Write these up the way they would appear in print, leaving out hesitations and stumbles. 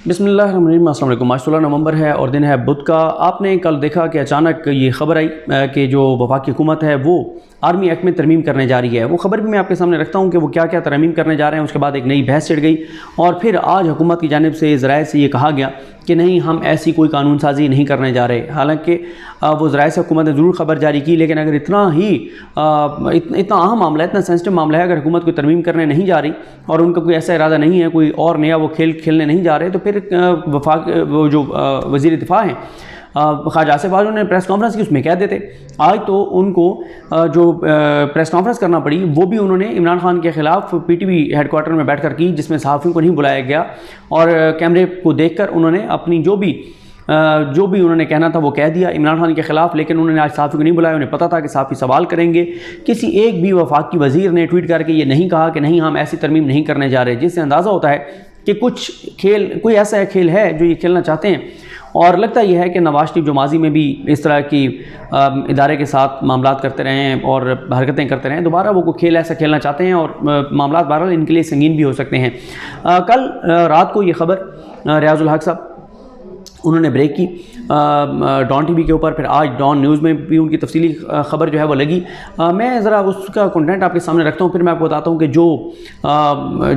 बिस्मिल्लाहिर्रहमानिर्रहीम। अस्सलाम वालेकुम। आज 16 नवंबर है और दिन है बुध का। आपने कल देखा कि अचानक ये खबर आई कि जो वफाकी हुकूमत है वो आर्मी एक्ट में तरमीम करने जा रही है। वो खबर भी मैं आपके सामने रखता हूँ कि वो क्या क्या तरमीम करने जा रहे हैं। उसके बाद एक नई बहस छिड़ गई और फिर आज हुकूमत की जानिब से ज़राए से ये कहा गया कि नहीं, हम ऐसी कोई कानून साजी नहीं करने जा रहे। हालांकि वो ज़राए से हुकूमत ने ज़रूर खबर जारी की, लेकिन अगर इतना अहम मामला है, इतना सेंसिटिव मामला है, अगर हुकूमत को तरमीम करने नहीं जा रही और उनका कोई ऐसा इरादा नहीं है, कोई और नया वो खेल खेलने नहीं जा रहे, तो फिर वो जो वज़ीर दिफा हैं ख्वाजा आसिफ आज़मी ने प्रेस कॉन्फ्रेंस की, उसमें कह देते। आज तो उनको जो प्रेस कॉन्फ्रेंस करना पड़ी वो भी उन्होंने इमरान खान के ख़िलाफ़ पीटीवी हेडक्वार्टर में बैठकर की, जिसमें सहाफ़ियों को नहीं बुलाया गया और कैमरे को देखकर उन्होंने अपनी जो भी उन्होंने कहना था वो कह दिया इमरान खान के ख़िलाफ़। लेकिन उन्होंने आज सहाफ़ी को नहीं बुलाया। उन्हें पता था कि सहाफ़ी सवाल करेंगे। किसी एक भी वफाकी वज़ीर ने ट्वीट करके ये नहीं कहा कि नहीं, हम ऐसी तरमीम नहीं करने जा रहे, जिससे अंदाज़ा होता है कि कोई ऐसा खेल है जो ये खेलना चाहते हैं। और लगता यह है कि नवाज शरीफ जो माजी में भी इस तरह की इदारे के साथ मामलात करते रहे हैं और हरकतें करते रहे हैं, दोबारा वो कोई खेल ऐसा खेलना चाहते हैं और मामलात बहरहाल इनके लिए संगीन भी हो सकते हैं। कल रात को ये ख़बर रियाजुल हक साहब उन्होंने ब्रेक की डॉन टीवी के ऊपर, फिर आज डॉन न्यूज़ में भी उनकी तफसीली ख़बर जो है वो लगी। मैं ज़रा उसका कंटेंट आपके सामने रखता हूँ, फिर मैं आपको बताता हूँ कि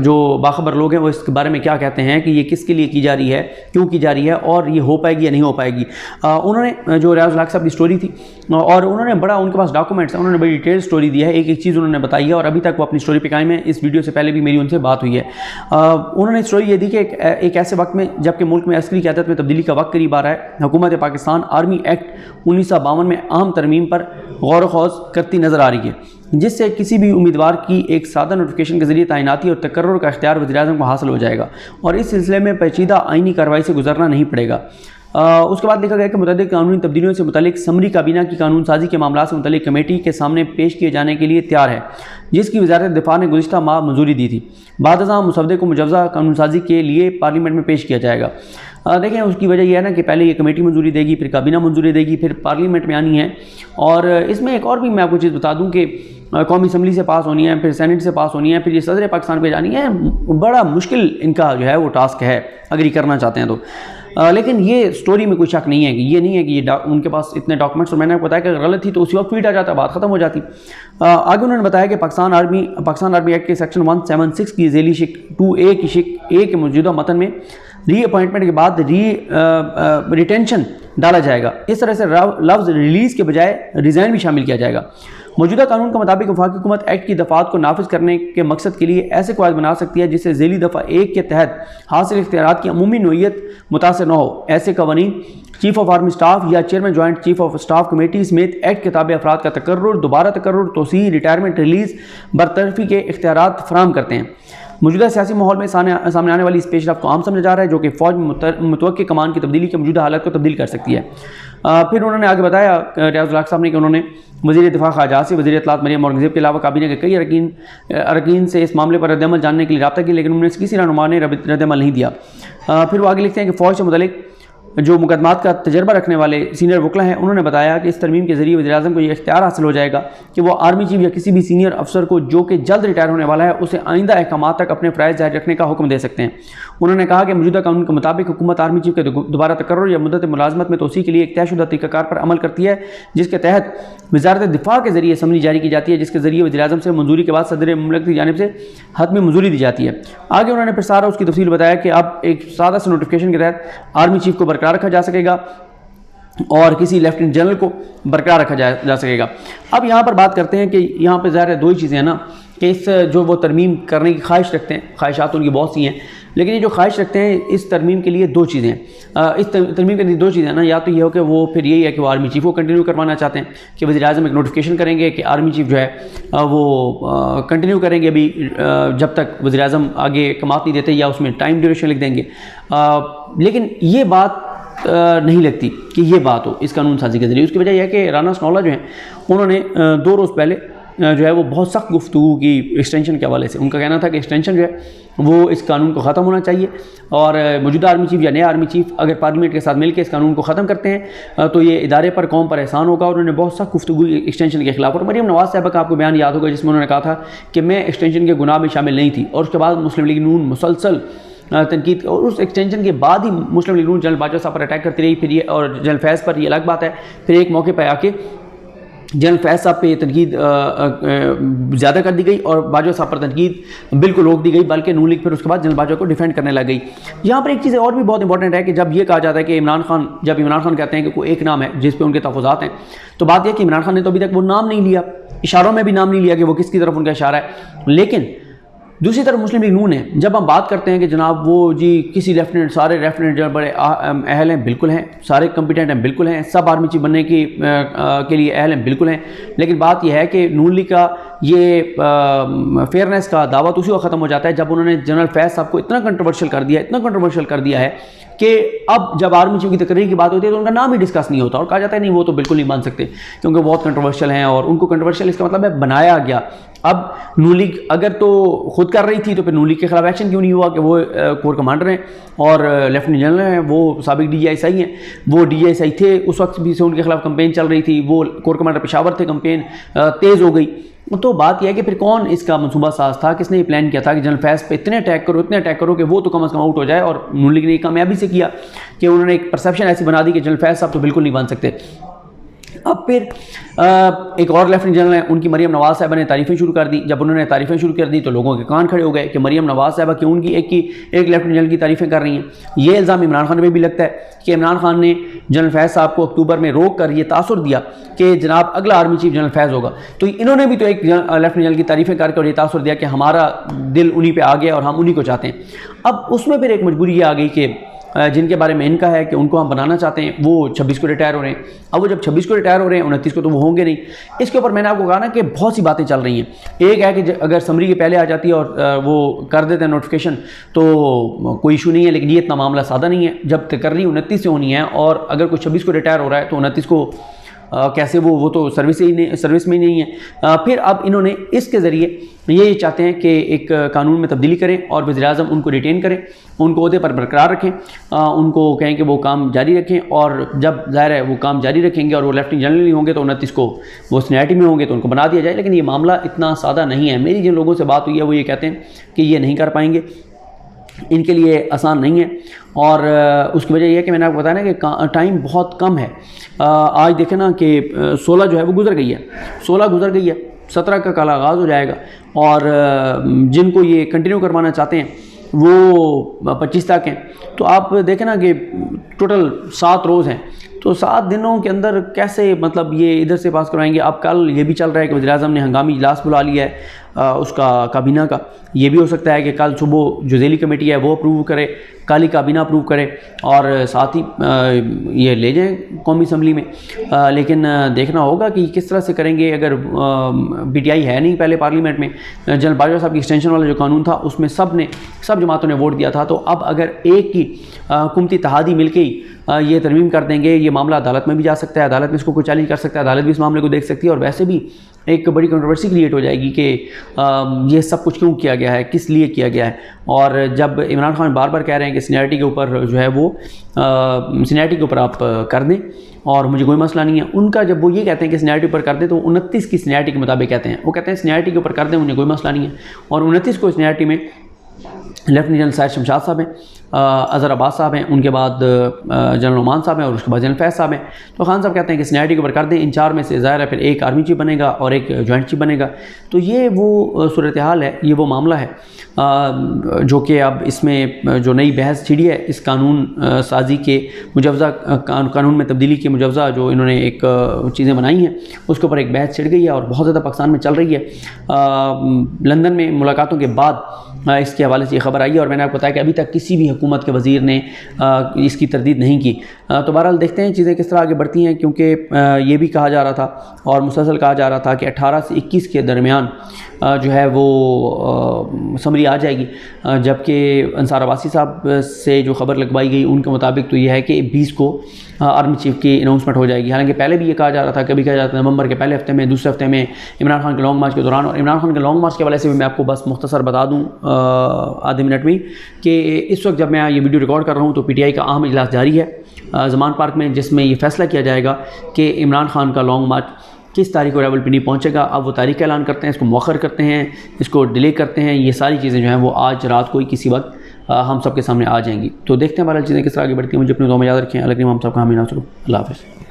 जो बाखबर लोग हैं वो इसके बारे में क्या कहते हैं कि ये किसके लिए की जा रही है, क्यों की जा रही है और ये हो पाएगी या नहीं हो पाएगी। उन्होंने जो रियाजुल हक साहब की स्टोरी थी और उन्होंने उनके पास डॉक्यूमेंट्स हैं, उन्होंने बड़ी डिटेल स्टोरी दी है, एक एक चीज़ उन्होंने बताई है और अभी तक वो अपनी स्टोरी पे कायम है। इस वीडियो से पहले भी मेरी उनसे बात हुई है। उन्होंने स्टोरी ये दी कि एक ऐसे वक्त में जबकि मुल्क में अस्करी क़यादत में तब्दीली का वक्त करीब आ रहा है, हुकूमत पाकिस्तान आर्मी एक्ट 1952 में अहम तरमीम पर गौर व खौज करती नज़र आ रही है, जिससे किसी भी उम्मीदवार की एक सादा नोटिफिकेशन के जरिए तैनाती और तकर्रुर का इख्तियार वज़ीर-ए-आज़म को हासिल हो जाएगा और इस सिलसिले में पेचीदा आईनी कार्रवाई से गुजरना नहीं पड़ेगा। उसके बाद लिखा गया कि मुतअद्दिद कानूनी तब्दीलियों से मुतल्लिक समरी काबीना की कानून साजी के मामला से मुतल्लिक कमेटी के सामने पेश किए जाने के लिए तैयार है, जिसकी वज़ारत दिफा ने गुज़िश्ता माह मंजूरी दी थी। बाद मुसवदे को मुजव्वज़ा कानून साजी के लिए पार्लियामेंट में पेश किया जाएगा। देखें, उसकी वजह यह है ना कि पहले ये कमेटी मंजूरी देगी, फिर काबीना मंजूरी देगी, फिर पार्लियामेंट में आनी है। और इसमें एक और भी मैं आपको चीज़ बता दूं कि कौमी असम्बली से पास होनी है, फिर सेनेट से पास होनी है, फिर ये सदर पाकिस्तान पे जानी है। बड़ा मुश्किल इनका जो है वो टास्क है अगर ये करना चाहते हैं तो। लेकिन ये स्टोरी में कोई शक नहीं है कि ये नहीं है कि ये उनके पास इतने डॉक्यूमेंट्स, और मैंने आपको बताया कि अगर गलत थी तो उसी वक्त ट्वीट आ जाता, बात ख़त्म हो जाती। आगे उन्होंने बताया कि पाकिस्तान आर्मी एक्ट के सेक्शन 176 की झेली शिक 2A की शिक A के मौजूदा मतन में री अपॉइंटमेंट के बाद रिटेंशन डाला जाएगा। इस तरह से लफ्ज़ रिलीज़ के बजाय रिज़ाइन भी शामिल किया जाएगा। मौजूदा कानून के मुताबिक वफाकी हुकूमत एक्ट की दफ़ात को नाफिज करने के मकसद के लिए ऐसे कवायद बना सकती है जिससे ज़ेली दफ़ा 1 के तहत हासिल इख्तियारात की अमूमी नोयत मुतासर न हो। ऐसे कवानीन चीफ ऑफ आर्मी स्टाफ या chairman joint chief of staff committee समेत एक्ट के ताबे अफराद का तकर्रुर, दोबारा तकर्रुर, तोसी, रिटायरमेंट, रिलीज़, बरतरफी के इख्तियारात फराहम करते हैं। मौजूदा सियासी माहौल में सामने आने वाली इस पेशरफ्त को आम समझा जा रहा है, जो कि फ़ौज में मुतवक्की कमान की तब्दीली के मौजूदा हालत को तब्दील कर सकती है। फिर उन्होंने आगे बताया रियाजुल हक साहब ने कि उन्होंने वज़ीर दिफा ख्वाजा आसिफ, वज़ीर इत्तलात मरियम औरंगज़ेब के अलावा काबीना के कई अरकान से इस मामले पर रद्द-ए-अमल जानने के लिए रब्ता किया, लेकिन उन्होंने किसी रहनुमा ने रद्द-ए-अमल नहीं दिया। फिर वो आगे लिखते हैं कि फ़ौज से मुतल्लिक जो मुकदमात का तजर्बा रखने वाले सीनियर वकला हैं, उन्होंने बताया कि इस तरमीम के ज़रिए वज़ीर-ए-आज़म को यह इख्तियार हासिल हो जाएगा कि वो आर्मी चीफ या किसी भी सीनियर अफसर को जो कि जल्द रिटायर होने वाला है उसे आइंदा अहकाम तक अपने फ़राइज़ जारी रखने का हुक्म दे सकते हैं। उन्होंने कहा कि मौजूदा कानून के मुताबिक हुकूमत आर्मी चीफ के दोबारा तकर्रुर या मुद्दत मुलाजमत में तोसी के लिए एक तयशुदा तरीक़ाकार पर अमल करती है, जिसके तहत वज़ारत दिफा के ज़रिए समरी जारी की जाती है, जिसके ज़रिए वज़ीर-ए-आज़म से मंजूरी के बाद सदर मुमलिकत की जानिब से हतमी मंजूरी दी जाती है। आगे उन्होंने फिर सारा उसकी तफसील बताया कि अब एक सादा से नोटिफिकेशन के तहत आर्मी चीफ को बरकरार रखा जा सकेगा और किसी लेफ्टिनेंट जनरल को बरकरार रखा जा सकेगा। अब यहाँ पर बात करते हैं कि यहाँ पर ज़ाहिर है दो ही चीज़ें हैं ना कि इस जो वो तरमीम करने की ख्वाहिश रखते हैं, ख्वाहिशात उनकी बहुत सी हैं, लेकिन ये जो ख्वाहिश रखते हैं इस तरमीम के लिए दो चीज़ें हैं। इस तरमीम के लिए दो चीज़ें हैं ना, या तो ये हो कि वो फिर यही है कि वो आर्मी चीफ को कंटिन्यू करवाना चाहते हैं कि वज़ीर-ए-आज़म एक नोटिफिकेशन करेंगे कि आर्मी चीफ जो है वो कंटिन्यू करेंगे अभी जब तक वज़ीर-ए-आज़म आगे कमात नहीं देते, या उसमें टाइम ड्यूरेशन लिख देंगे। लेकिन ये बात नहीं लगती कि ये बात हो इस कानून साजी के ज़रिए। उसकी वजह यह है कि राना सनौला जो हैं उन्होंने 2 रोज़ पहले जो है वो बहुत सख्त गुफ्तगू की एक्सटेंशन के हवाले से। उनका कहना था कि एक्सटेंशन जो है वो इस कानून को ख़त्म होना चाहिए और मौजूदा आर्मी चीफ या नया आर्मी चीफ अगर पार्लियामेंट के साथ मिलकर इस कानून को ख़त्म करते हैं तो ये इदारे पर, कौम पर एहसान होगा। और उन्होंने बहुत सख्त गुफ्तगू एक्सटेंशन के खिलाफ। और मरीम नवाज़ साहबा का आपको बयान याद होगा जिसमें उन्होंने कहा था कि मैं एक्सटेंशन के गुनाह में शामिल नहीं थी, और उसके बाद मुस्लिम लीग नून मुसलसल तनकीद, और उस एक्सटेंशन के बाद ही मुस्लिम लीग नून जनरल बाजवा साहब पर अटैक करती रही। फिर ये और जनरल फैज़ पर, ये अलग बात है, फिर एक मौके पर आके जनरल फैज़ साहब पे तनकीद ज़्यादा कर दी गई और बाजवा साहब पर तनकीद बिल्कुल रोक दी गई, बल्कि नून लीग फिर उसके बाद जनरल बाजवा को डिफेंड करने लग गई। यहाँ पर एक चीज़ और भी बहुत इंपॉर्टेंट है कि जब ये कहा जाता है कि इमरान खान, जब इमरान खान कहते हैं कि कोई एक नाम है जिस पे उनके तहफ़्फ़ुज़ात हैं, तो बात यह कि इमरान खान ने तो अभी तक वो नाम नहीं लिया, इशारों में भी नाम नहीं लिया कि वो किसकी तरफ उनका इशारा है। लेकिन दूसरी तरफ मुस्लिम लीग नून है, जब हम बात करते हैं कि जनाब वो जी किसी लेफ्टिनेंट, सारे लेफ्टिनेंट जनरल बड़े अहल हैं, बिल्कुल हैं, सारे कम्पिटेंट हैं, बिल्कुल हैं, सब आर्मी चीफ बनने के लिए अहल हैं, बिल्कुल हैं। लेकिन बात यह है कि नून लीग का ये फेयरनेस का दावा तो उसी वक्त ख़त्म हो जाता है जब उन्होंने जनरल फैज़ साहब को इतना कंट्रोवर्शियल कर दिया, इतना कंट्रोवर्शियल कर दिया है कि अब जब आर्मी चीफ की तकरीर की बात होती है तो उनका नाम ही डिस्कस नहीं होता और कहा जाता है नहीं वो तो बिल्कुल नहीं मान सकते क्योंकि बहुत कंट्रोवर्शियल हैं, और उनको कंट्रोवर्शियल इसका मतलब है बनाया गया। अब नून लीग अगर तो खुद कर रही थी तो फिर नून लीग के खिलाफ एक्शन क्यों नहीं हुआ कि वो कोर कमांडर हैं और लेफ्टिनेंट जनरल हैं, वो साबिक DGSI हैं, वो DGSI थे उस वक्त भी से उनके खिलाफ कंपेन चल रही थी, वो कोर कमांडर पेशावर थे, कंपेन तेज़ हो गई। तो बात यह है कि फिर कौन इसका मनसूबा साज था, किसने ये प्लान किया था कि जनरल फैज़ पे इतने अटैक करो कि वो तो कम अज़ कम आउट हो जाए, और नून लीग ने कामयाबी से किया कि उन्होंने एक परसेप्शन ऐसी बना दी कि जनरल फैज़ साहब तो बिल्कुल नहीं बन सकते। अब फिर एक और लेफ्टिनेंट जनरल है, उनकी मरियम नवाज़ साहबा ने तारीफ़ें शुरू कर दी। जब उन्होंने तारीफ़ें शुरू कर दी तो लोगों के कान खड़े हो गए कि मरियम नवाज़ साहबा क्यों उनकी एक लेफ्टिनेंट जनरल की तारीफ़ें कर रही हैं। ये इल्ज़ाम इमरान खान पे भी लगता है कि इमरान खान ने जनरल फैज़ साहब को अक्टूबर में रोक कर ये तासुर दिया कि जनाब अगला आर्मी चीफ जनरल फैज़ होगा, तो इन्होंने भी तो एक लेफ्टिनेंट जनरल की तारीफ़ें करके और ये तासुर दिया कि हमारा दिल उन्हीं पर आ गया और हम उन्हीं को चाहते हैं। अब उसमें फिर एक मजबूरी ये आ गई कि जिनके बारे में इनका है कि उनको हम बनाना चाहते हैं वो 26 को रिटायर हो रहे हैं। अब वो जब 26 को रिटायर हो रहे हैं, 29 को तो वो होंगे नहीं। इसके ऊपर मैंने आपको कहा ना कि बहुत सी बातें चल रही हैं। एक है कि अगर समरी के पहले आ जाती है और वो कर देते हैं नोटिफिकेशन तो कोई इशू नहीं है, लेकिन ये इतना मामला सादा नहीं है। जब तकर्री 29 से होनी है और अगर कोई 26 को रिटायर हो रहा है तो 29 को कैसे वो तो सर्विस में ही नहीं है। फिर अब इन्होंने इसके ज़रिए ये चाहते हैं कि एक कानून में तब्दीली करें और वज़ीर-ए-आज़म उनको रिटेन करें, उनको ओहदे पर बरकरार रखें, उनको कहें कि वो काम जारी रखें, और जब ज़ाहिर है वो काम जारी रखेंगे और वो लेफ्टिनेंट जनरल नहीं होंगे तो 29 को वो सीनियरिटी में होंगे तो उनको बना दिया जाए। लेकिन ये मामला इतना सादा नहीं है। मेरी जिन लोगों से बात हुई है वो ये कहते हैं कि ये नहीं कर पाएंगे, इनके लिए आसान नहीं है। और उसकी वजह यह है कि मैंने आपको बताया ना कि टाइम बहुत कम है। आज देखें ना कि 16 जो है वो गुजर गई है, 16 गुजर गई है, 17 का कल आगाज़ हो जाएगा, और जिनको ये कंटिन्यू करवाना चाहते हैं वो 25 तक हैं। तो आप देखें ना कि टोटल 7 रोज़ हैं, तो 7 दिनों के अंदर कैसे मतलब ये इधर से पास करवाएंगे। अब कल ये भी चल रहा है कि वज़ीर-ए-आज़म ने हंगामी इजलास बुला लिया है उसका काबीना का। ये भी हो सकता है कि कल सुबह जो ज़ेली कमेटी है वो अप्रूव करे, कल ही काबीना अप्रूव करे और साथ ही ये ले जाएं कौमी असम्बली में। लेकिन देखना होगा कि किस तरह से करेंगे। अगर PTI है नहीं पहले पार्लियामेंट में, जनरल बाजवा साहब की एक्सटेंशन वाला जो कानून था उसमें सब जमातों ने वोट दिया था, तो अब अगर एक की हुकूमती इत्तेहादी मिल के ही ये तरमीम कर देंगे, ये मामला अदालत में भी जा सकता है, अदालत में इसको कोई चैलेंज कर सकता है, अदालत भी इस मामले को देख सकती है, और वैसे भी एक बड़ी कंट्रोवर्सी क्रिएट हो जाएगी कि ये सब कुछ क्यों किया गया है, किस लिए किया गया है। और जब इमरान खान बार बार कह रहे हैं कि सीनियरिटी के ऊपर जो है वो सीनियरिटी के ऊपर आप कर दें और मुझे कोई मसला नहीं है, उनका जब वो ये कहते हैं कि सीनियरिटी ऊपर कर दें तो 29 की सीनियरिटी के मुताबिक कहते हैं, वो कहते हैं सीनियरिटी के ऊपर कर दें मुझे कोई मसला नहीं है। और 29 को सीनियरिटी में लेफ्टिनेंट जनरल सैयद शमशाद साहब हैं, अज़हर अब्बास साहब हैं, उनके बाद जनरल ओमान साहब हैं और उसके बाद जनरल फैज़ साहब हैं। तो खान साहब कहते हैं कि सीनियरिटी के ऊपर कर दें, इन 4 में से ज़ाहिर है फिर एक आर्मी चीफ बनेगा और एक जॉइंट चीफ बनेगा। तो ये वो सूरत हाल है, ये वो मामला है जो कि अब इसमें जो नई बहस छिड़ी है इस कानून साजी के मुजवज़ा कानून में तब्दीली के मुजवज़ा जो इन्होंने एक चीज़ें बनाई हैं उसके ऊपर एक बहस छिड़ गई है और बहुत ज़्यादा पाकिस्तान में चल रही है। लंदन में मुलाकातों के बाद इसके हवाले से ये खबर आई है और मैंने आपको बताया कि अभी तक किसी भी हुकूमत के वज़ीर ने इसकी तरदीद नहीं की। तो बहरहाल देखते हैं चीज़ें किस तरह आगे बढ़ती हैं, क्योंकि ये भी कहा जा रहा था और मुसलसल कहा जा रहा था कि 18 से 21 के दरमियान जो है वो समरी आ जाएगी, जबकि अंसार अब्बासी साहब से जो खबर लगवाई गई उनके मुताबिक तो ये है कि 20 को आर्मी चीफ की अनाउंसमेंट हो जाएगी। हालांकि पहले भी ये कहा जा रहा था, कभी कहा जाता था नवंबर के पहले हफ्ते में, दूसरे हफ्ते में, इमरान खान के लॉन्ग मार्च के दौरान। और इमरान खान के लॉन्ग मार्च के हवाले से भी मैं आपको बस मुख्तसर बता दूँ आधे मिनट में कि इस वक्त जब मैं ये वीडियो रिकॉर्ड कर रहा हूँ तो PTI का अहम इजलास जारी है ज़मान पार्क में, जिसमें ये फैसला किया जाएगा कि इमरान खान का लॉन्ग मार्च किस तारीख को रावलपिंडी पहुंचेगा। अब वो तारीख का ऐलान करते हैं, इसको मौखर करते हैं, इसको डिले करते हैं, ये सारी चीज़ें जो हैं वो आज रात को ही किसी वक्त हम सब के सामने आ जाएंगी। तो देखते हैं बहरहाल चीज़ें किस तरह आगे बढ़ती हैं। मुझे अपनी दुआ में याद रखें। अल्लाह करीम हम सब का हमें ना चलो। अल्लाह हाफ़िज़।